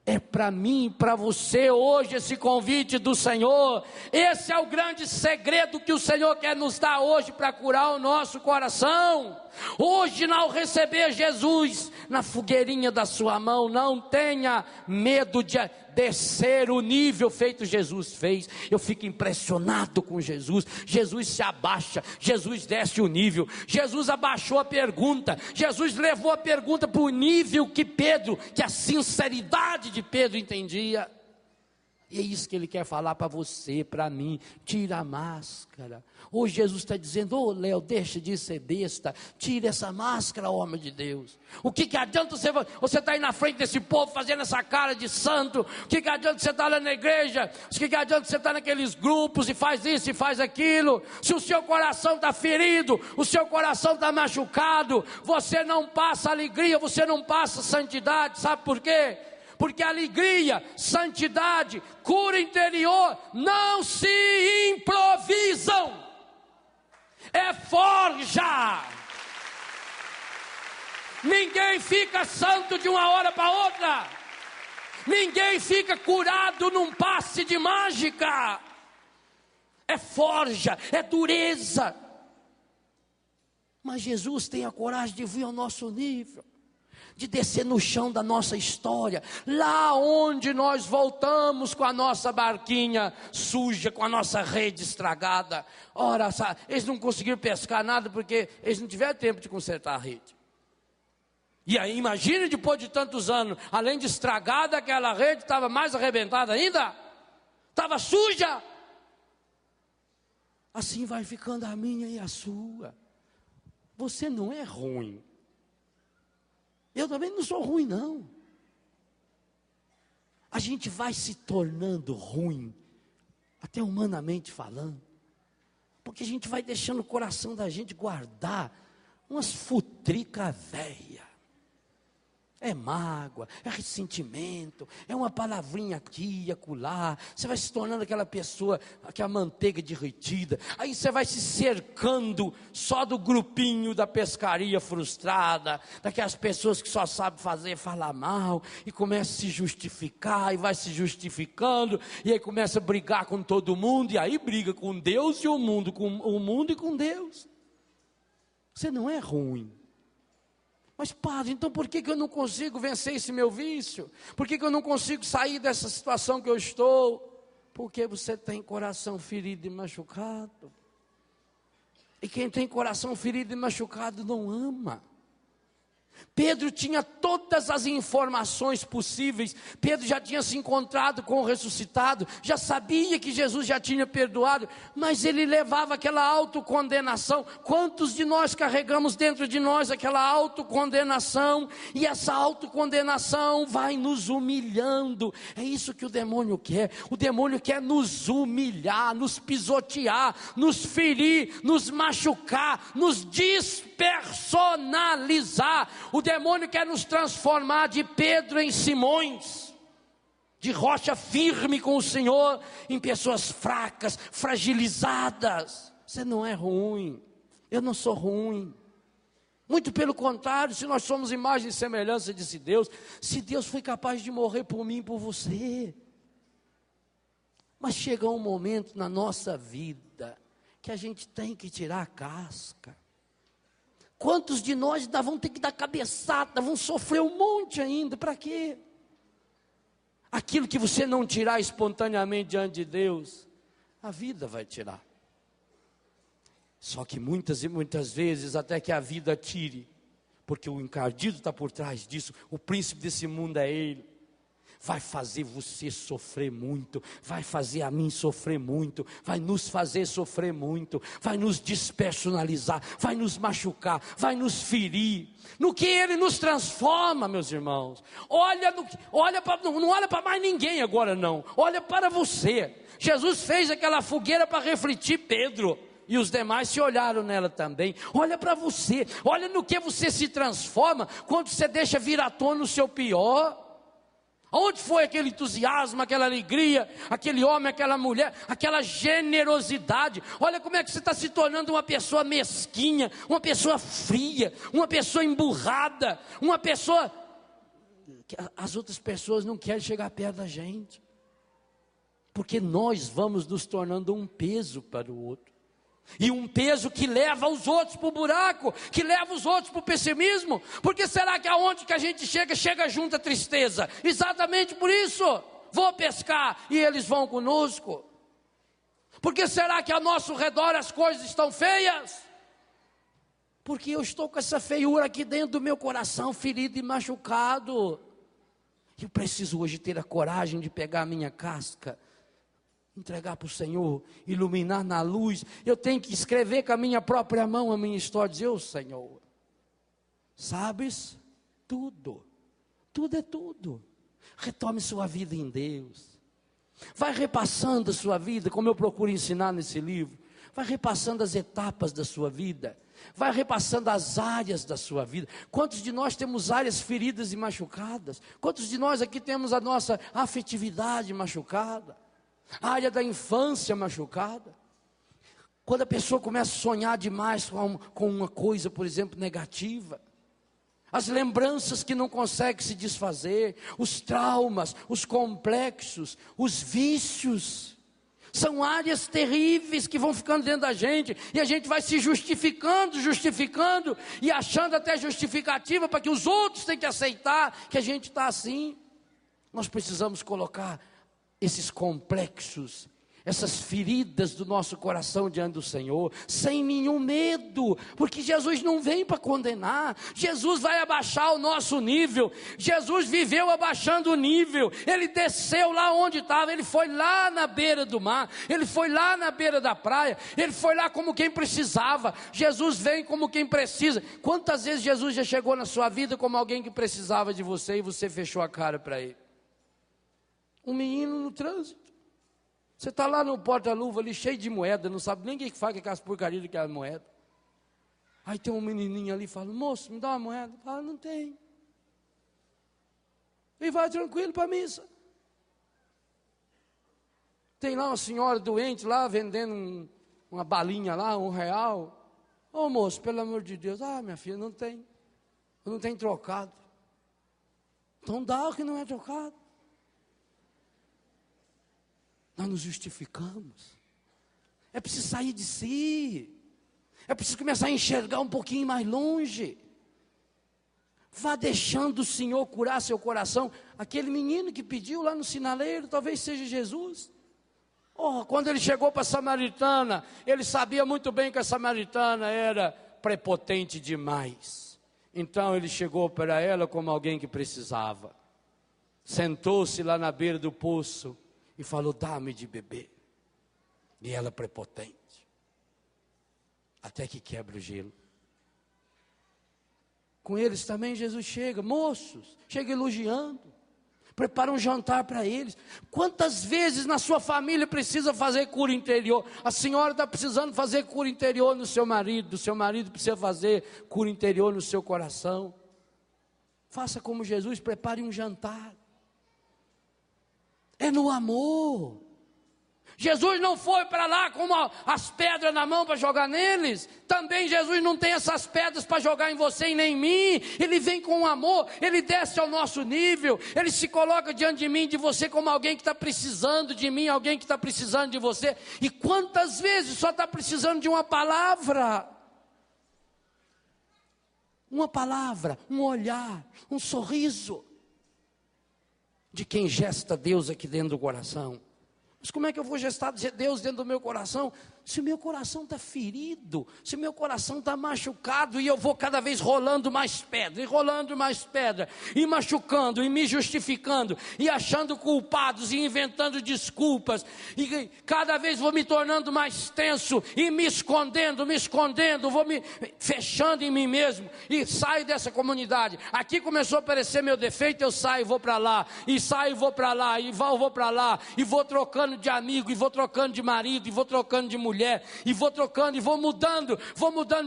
É para mim e para você hoje esse convite do Senhor. Esse é o grande segredo que o Senhor quer nos dar hoje para curar o nosso coração. Hoje, ao receber Jesus na fogueirinha da sua mão, não tenha medo de descer o nível feito Jesus fez. Eu fico impressionado com Jesus. Jesus se abaixa, Jesus desce o nível. Jesus abaixou a pergunta, Jesus levou a pergunta para o nível que a sinceridade de Pedro entendia. E é isso que Ele quer falar para você, para mim. Tira a máscara. Hoje Jesus está dizendo: ô Léo, deixa de ser besta, tira essa máscara, homem de Deus. O que adianta você estar aí na frente desse povo fazendo essa cara de santo? O que adianta você estar lá na igreja? O que adianta você estar naqueles grupos e faz isso e faz aquilo? Se o seu coração está ferido, o seu coração está machucado, você não passa alegria, você não passa santidade. Sabe por quê? Porque alegria, santidade, cura interior não se improvisam. É forja. Ninguém fica santo de uma hora para outra. Ninguém fica curado num passe de mágica. É forja, é dureza. Mas Jesus tem a coragem de vir ao nosso nível, de descer no chão da nossa história, lá onde nós voltamos com a nossa barquinha suja, com a nossa rede estragada. Ora, eles não conseguiram pescar nada porque eles não tiveram tempo de consertar a rede. E aí, imagine depois de tantos anos, além de estragada, aquela rede estava mais arrebentada ainda, estava suja. Assim vai ficando a minha e a sua. Você não é ruim. Eu também não sou ruim, não. A gente vai se tornando ruim, até humanamente falando, porque a gente vai deixando o coração da gente guardar umas futricas velhas. É mágoa, é ressentimento, é uma palavrinha aqui e acolá. Você vai se tornando aquela pessoa, aquela manteiga derretida. Aí você vai se cercando só do grupinho da pescaria frustrada, daquelas pessoas que só sabem falar mal, e começa a se justificar, e vai se justificando, e aí começa a brigar com todo mundo, e aí briga com Deus e o mundo e com Deus. Você não é ruim. Mas padre, então por que eu não consigo vencer esse meu vício? Por que eu não consigo sair dessa situação que eu estou? Porque você tem coração ferido e machucado. E quem tem coração ferido e machucado não ama. Pedro tinha todas as informações possíveis. Pedro já tinha se encontrado com o ressuscitado, já sabia que Jesus já tinha perdoado, mas ele levava aquela autocondenação. Quantos de nós carregamos dentro de nós aquela autocondenação? E essa autocondenação vai nos humilhando. É isso que o demônio quer. O demônio quer nos humilhar, nos pisotear, nos ferir, nos machucar, nos despersonalizar. O demônio quer nos transformar de Pedro em Simões, de rocha firme com o Senhor, em pessoas fracas, fragilizadas. Você não é ruim, eu não sou ruim. Muito pelo contrário, se nós somos imagem e semelhança de Deus, se Deus foi capaz de morrer por mim e por você. Mas chega um momento na nossa vida que a gente tem que tirar a casca. Quantos de nós ainda vão ter que dar cabeçada, vão sofrer um monte ainda, para quê? Aquilo que você não tirar espontaneamente diante de Deus, a vida vai tirar. Só que muitas e muitas vezes, até que a vida tire, porque o encardido está por trás disso, o príncipe desse mundo é ele, vai fazer você sofrer muito, vai fazer a mim sofrer muito, vai nos fazer sofrer muito, vai nos despersonalizar, vai nos machucar, vai nos ferir. No que ele nos transforma, meus irmãos? Não olha para mais ninguém agora não, olha para você. Jesus fez aquela fogueira para refletir Pedro, e os demais se olharam nela também. Olha para você, olha no que você se transforma quando você deixa vir à tona o seu pior. Onde foi aquele entusiasmo, aquela alegria, aquele homem, aquela mulher, aquela generosidade? Olha como é que você está se tornando uma pessoa mesquinha, uma pessoa fria, uma pessoa emburrada, uma pessoa que as outras pessoas não querem chegar perto da gente, porque nós vamos nos tornando um peso para o outro. E um peso que leva os outros para o buraco, que leva os outros para o pessimismo. Porque será que aonde que a gente chega junto a tristeza? Exatamente por isso. Vou pescar e eles vão conosco. Porque será que ao nosso redor as coisas estão feias? Porque eu estou com essa feiura aqui dentro do meu coração, ferido e machucado. Eu preciso hoje ter a coragem de pegar a minha casca, entregar para o Senhor, iluminar na luz. Eu tenho que escrever com a minha própria mão a minha história, dizer: ô Senhor, sabes tudo, tudo é tudo. Retome sua vida em Deus, vai repassando a sua vida, como eu procuro ensinar nesse livro. Vai repassando as etapas da sua vida, vai repassando as áreas da sua vida. Quantos de nós temos áreas feridas e machucadas? Quantos de nós aqui temos a nossa afetividade machucada? A área da infância machucada. Quando a pessoa começa a sonhar demais com uma coisa, por exemplo, negativa. As lembranças que não consegue se desfazer. Os traumas, os complexos, os vícios. São áreas terríveis que vão ficando dentro da gente. E a gente vai se justificando. E achando até justificativa para que os outros tenham que aceitar que a gente está assim. Nós precisamos colocar esses complexos, essas feridas do nosso coração diante do Senhor, sem nenhum medo, porque Jesus não vem para condenar, Jesus vai abaixar o nosso nível. Jesus viveu abaixando o nível, ele desceu lá onde estava, ele foi lá na beira do mar, ele foi lá na beira da praia, ele foi lá como quem precisava. Jesus vem como quem precisa. Quantas vezes Jesus já chegou na sua vida como alguém que precisava de você e você fechou a cara para ele? Um menino no trânsito, você está lá no porta-luva ali cheio de moeda, não sabe nem o que faz com aquelas porcarias daquela moeda. Aí tem um menininho ali e fala: moço, me dá uma moeda. Fala: não tem. E vai tranquilo para a missa. Tem lá uma senhora doente lá, vendendo uma balinha lá, R$1. Ô moço, pelo amor de Deus, minha filha, não tem trocado. Então dá o que não é trocado. Nós nos justificamos. É preciso sair de si. É preciso começar a enxergar um pouquinho mais longe. Vá deixando o Senhor curar seu coração. Aquele menino que pediu lá no sinaleiro, talvez seja Jesus. Quando ele chegou para a samaritana, ele sabia muito bem que a samaritana era prepotente demais. Então ele chegou para ela como alguém que precisava. Sentou-se lá na beira do poço e falou: dá-me de beber. E ela prepotente. Até que quebra o gelo. Com eles também Jesus chega, moços, chega elogiando, prepara um jantar para eles. Quantas vezes na sua família precisa fazer cura interior? A senhora está precisando fazer cura interior no seu marido, seu marido precisa fazer cura interior no seu coração. Faça como Jesus, prepare um jantar. É no amor. Jesus não foi para lá com as pedras na mão para jogar neles. Também Jesus não tem essas pedras para jogar em você e nem em mim. Ele vem com amor, ele desce ao nosso nível. Ele se coloca diante de mim e de você como alguém que está precisando de mim, alguém que está precisando de você. E quantas vezes só está precisando de uma palavra? Uma palavra, um olhar, um sorriso. De quem gesta Deus aqui dentro do coração. Mas como é que eu vou gestar Deus dentro do meu coração? Se o meu coração está ferido, se o meu coração está machucado, e eu vou cada vez rolando mais pedra, e rolando mais pedra, e machucando, e me justificando, e achando culpados, e inventando desculpas, e cada vez vou me tornando mais tenso, e me escondendo, vou me fechando em mim mesmo, e saio dessa comunidade. Aqui começou a aparecer meu defeito, eu saio e vou para lá, e saio e vou para lá, e vou para lá, e vou trocando de amigo, e vou trocando de marido, e vou trocando de mulher, e vou trocando, e vou mudando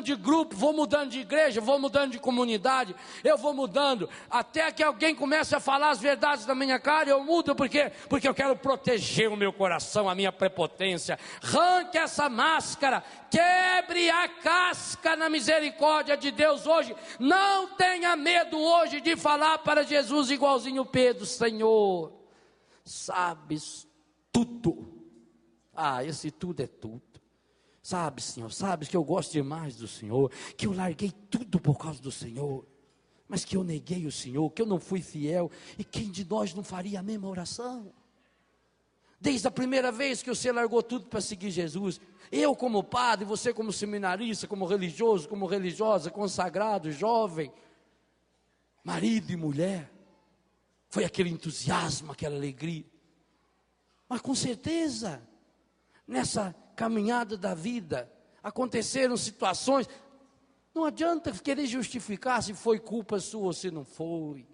de grupo, vou mudando de igreja, vou mudando de comunidade, eu vou mudando, até que alguém comece a falar as verdades da minha cara, eu mudo, porque eu quero proteger o meu coração, a minha prepotência. Arranque essa máscara, quebre a casca na misericórdia de Deus hoje. Não tenha medo hoje de falar para Jesus igualzinho Pedro: Senhor, sabes tudo. Esse tudo é tudo. Sabe, Senhor, sabes que eu gosto demais do Senhor, que eu larguei tudo por causa do Senhor, mas que eu neguei o Senhor, que eu não fui fiel. E quem de nós não faria a mesma oração? Desde a primeira vez que você largou tudo para seguir Jesus, eu como padre, você como seminarista, como religioso, como religiosa, consagrado, jovem, marido e mulher, foi aquele entusiasmo, aquela alegria. Mas com certeza, nessa caminhada da vida, aconteceram situações, não adianta querer justificar se foi culpa sua ou se não foi.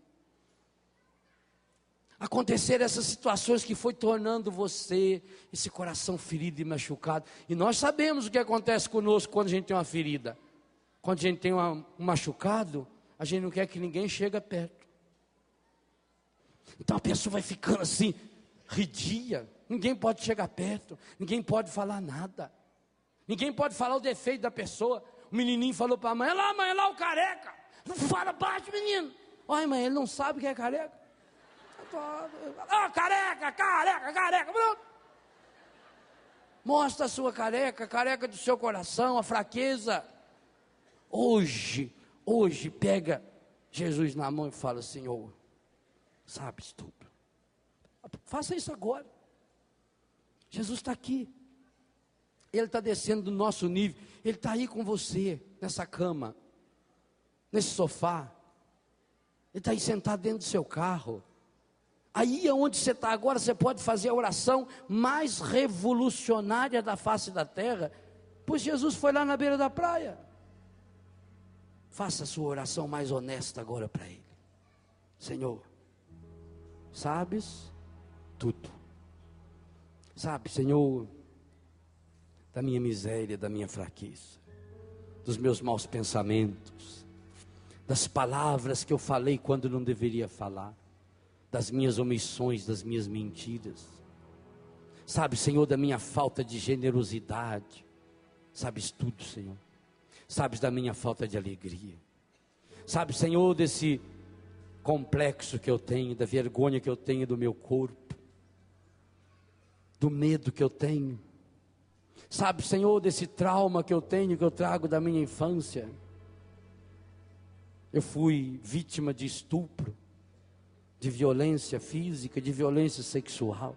Aconteceram essas situações que foi tornando você, esse coração ferido e machucado. E nós sabemos o que acontece conosco quando a gente tem uma ferida. Quando a gente tem um machucado, a gente não quer que ninguém chegue perto. Então a pessoa vai ficando assim, ridia. Ninguém pode chegar perto, ninguém pode falar nada, ninguém pode falar o defeito da pessoa. O menininho falou para a mãe: mãe, lá o careca, não fala baixo, menino. Olha, mãe, ele não sabe que é careca. Careca, pronto. Mostra a sua careca do seu coração, a fraqueza. Hoje pega Jesus na mão e fala: Senhor, sabes tudo. Faça isso agora. Jesus está aqui, Ele está descendo do nosso nível, Ele está aí com você, nessa cama, nesse sofá, Ele está aí sentado dentro do seu carro, aí onde você está agora, você pode fazer a oração mais revolucionária da face da terra, pois Jesus foi lá na beira da praia. Faça a sua oração mais honesta agora para Ele. Senhor, sabes tudo. Sabe, Senhor, da minha miséria, da minha fraqueza, dos meus maus pensamentos, das palavras que eu falei quando não deveria falar. das minhas omissões, das minhas mentiras. Sabes, Senhor, da minha falta de generosidade. Sabes tudo, Senhor. Sabes da minha falta de alegria. Sabes, Senhor, desse complexo que eu tenho, da vergonha que eu tenho do meu corpo, do medo que eu tenho. Sabe, Senhor, desse trauma que eu tenho, que eu trago da minha infância. Eu fui vítima de estupro, de violência física, de violência sexual.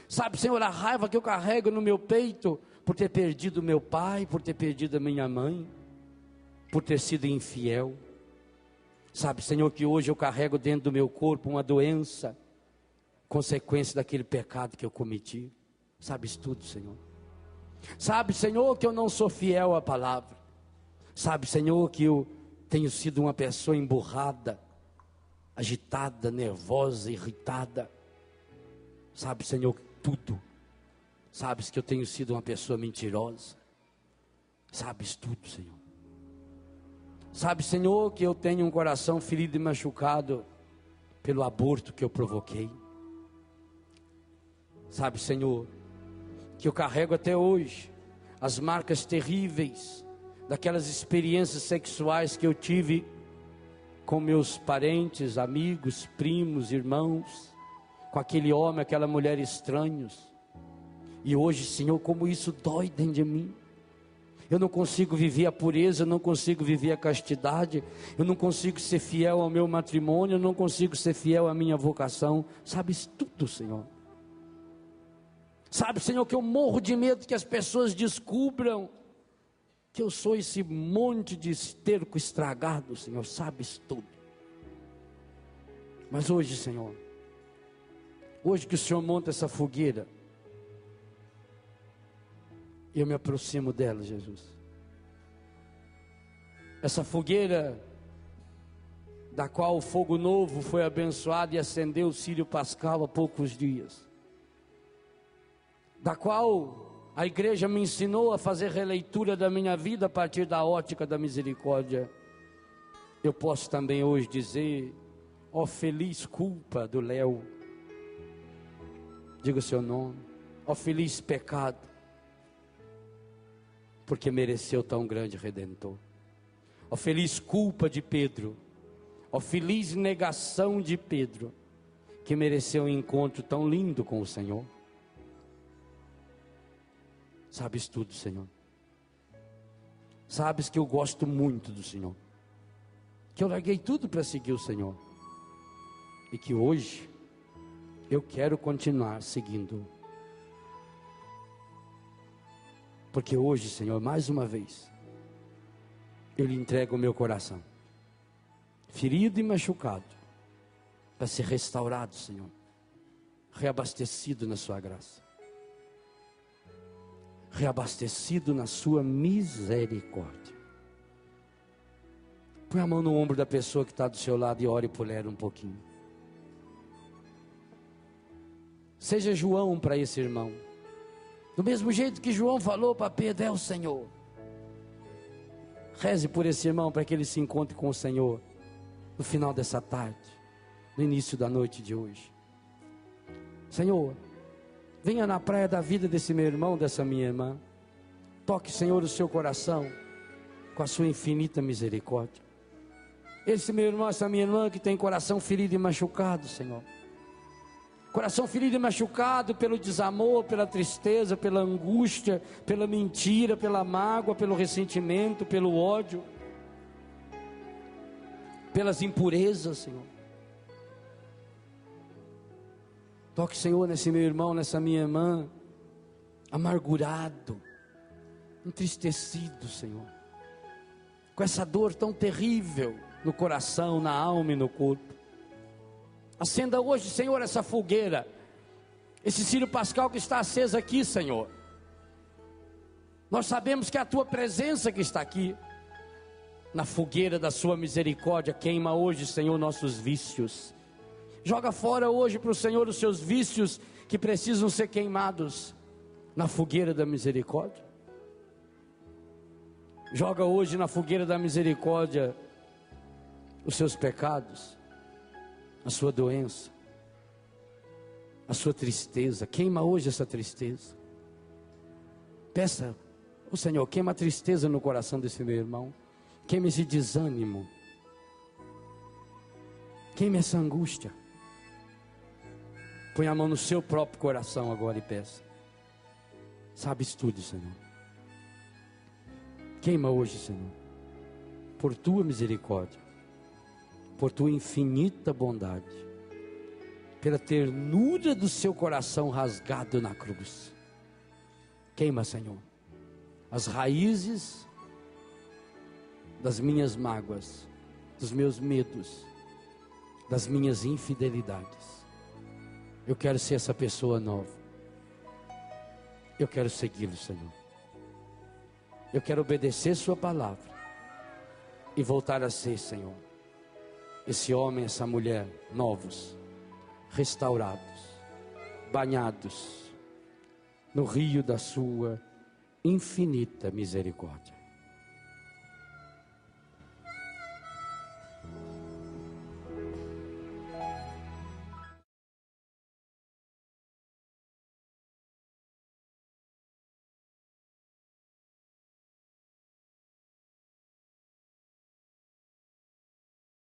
Sabe, Senhor, a raiva que eu carrego no meu peito, por ter perdido meu pai, por ter perdido a minha mãe, por ter sido infiel. Sabe, Senhor, que hoje eu carrego dentro do meu corpo uma doença, consequência daquele pecado que eu cometi. Sabes tudo, Senhor. Sabe, Senhor, que eu não sou fiel à palavra. Sabe, Senhor, que eu tenho sido uma pessoa emburrada, agitada, nervosa, irritada. Sabe, Senhor, tudo. Sabes que eu tenho sido uma pessoa mentirosa. Sabes tudo, Senhor. Sabe, Senhor, que eu tenho um coração ferido e machucado pelo aborto que eu provoquei. Sabe, Senhor, que eu carrego até hoje as marcas terríveis daquelas experiências sexuais que eu tive com meus parentes, amigos, primos, irmãos, com aquele homem, aquela mulher estranhos. E hoje, Senhor, como isso dói dentro de mim. Eu não consigo viver a pureza, eu não consigo viver a castidade, eu não consigo ser fiel ao meu matrimônio, eu não consigo ser fiel à minha vocação. Sabes tudo, Senhor. Sabe, Senhor, que eu morro de medo que as pessoas descubram que eu sou esse monte de esterco estragado, Senhor. Sabes tudo. Mas hoje, Senhor, hoje que o Senhor monta essa fogueira, eu me aproximo dela, Jesus. Essa fogueira, da qual o fogo novo foi abençoado e acendeu o círio pascal há poucos dias, da qual a igreja me ensinou a fazer releitura da minha vida a partir da ótica da misericórdia. Eu posso também hoje dizer: ó feliz culpa do Léo, diga o seu nome, ó feliz pecado, porque mereceu tão grande Redentor. Ó feliz culpa de Pedro, ó feliz negação de Pedro, que mereceu um encontro tão lindo com o Senhor. Sabes tudo, Senhor. Sabes que eu gosto muito do Senhor, que eu larguei tudo para seguir o Senhor, e que hoje eu quero continuar seguindo. Porque hoje, Senhor, mais uma vez, eu lhe entrego o meu coração, ferido e machucado, para ser restaurado, Senhor, reabastecido na sua graça, reabastecido na sua misericórdia. Põe a mão no ombro da pessoa que está do seu lado e ore por ela um pouquinho. Seja João para esse irmão. Do mesmo jeito que João falou para Pedro: é o Senhor. Reze por esse irmão para que ele se encontre com o Senhor no final dessa tarde, no início da noite de hoje. Senhor, venha na praia da vida desse meu irmão, dessa minha irmã. Toque, Senhor, o seu coração com a sua infinita misericórdia. Esse meu irmão, essa minha irmã que tem coração ferido e machucado, Senhor. Coração ferido e machucado pelo desamor, pela tristeza, pela angústia, pela mentira, pela mágoa, pelo ressentimento, pelo ódio, pelas impurezas, Senhor. Toque, Senhor, nesse meu irmão, nessa minha irmã, amargurado, entristecido, Senhor, com essa dor tão terrível no coração, na alma e no corpo. Acenda hoje, Senhor, essa fogueira, esse círio pascal que está aceso aqui, Senhor. Nós sabemos que é a Tua presença que está aqui. Na fogueira da Sua misericórdia, queima hoje, Senhor, nossos vícios. Joga fora hoje para o Senhor os seus vícios que precisam ser queimados na fogueira da misericórdia. Joga hoje na fogueira da misericórdia os seus pecados. a sua doença, a sua tristeza. Queima hoje essa tristeza. Peça, o Senhor, queima a tristeza no coração desse meu irmão. Queima esse desânimo. Queime essa angústia. Põe a mão no seu próprio coração agora e peça. Sabes tudo, Senhor. Queima hoje, Senhor, por tua misericórdia, por tua infinita bondade, pela ternura do seu coração rasgado na cruz. Queima, Senhor, as raízes das minhas mágoas, dos meus medos, das minhas infidelidades. Eu quero ser essa pessoa nova. Eu quero segui-lo, Senhor. Eu quero obedecer sua palavra e voltar a ser, Senhor, esse homem, essa mulher novos, restaurados, banhados no rio da sua infinita misericórdia.